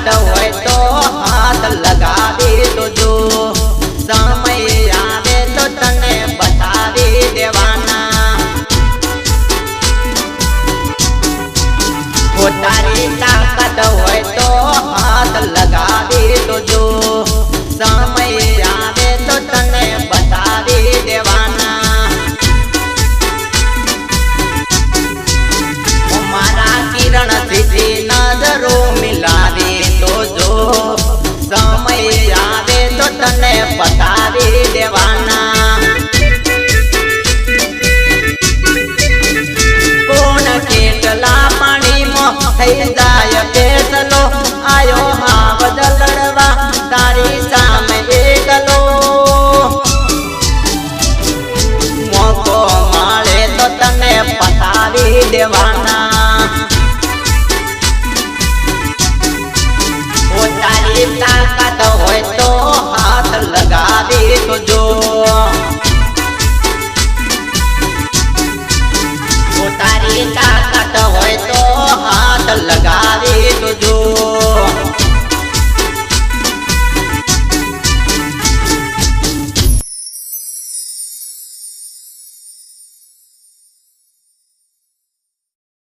તાકાત હોય તો હાથ લગાવી દોજો સમય આવે તો તને બતાવી દેવાના તારી તાકાત હોય તો હાથ લગાવી દોજો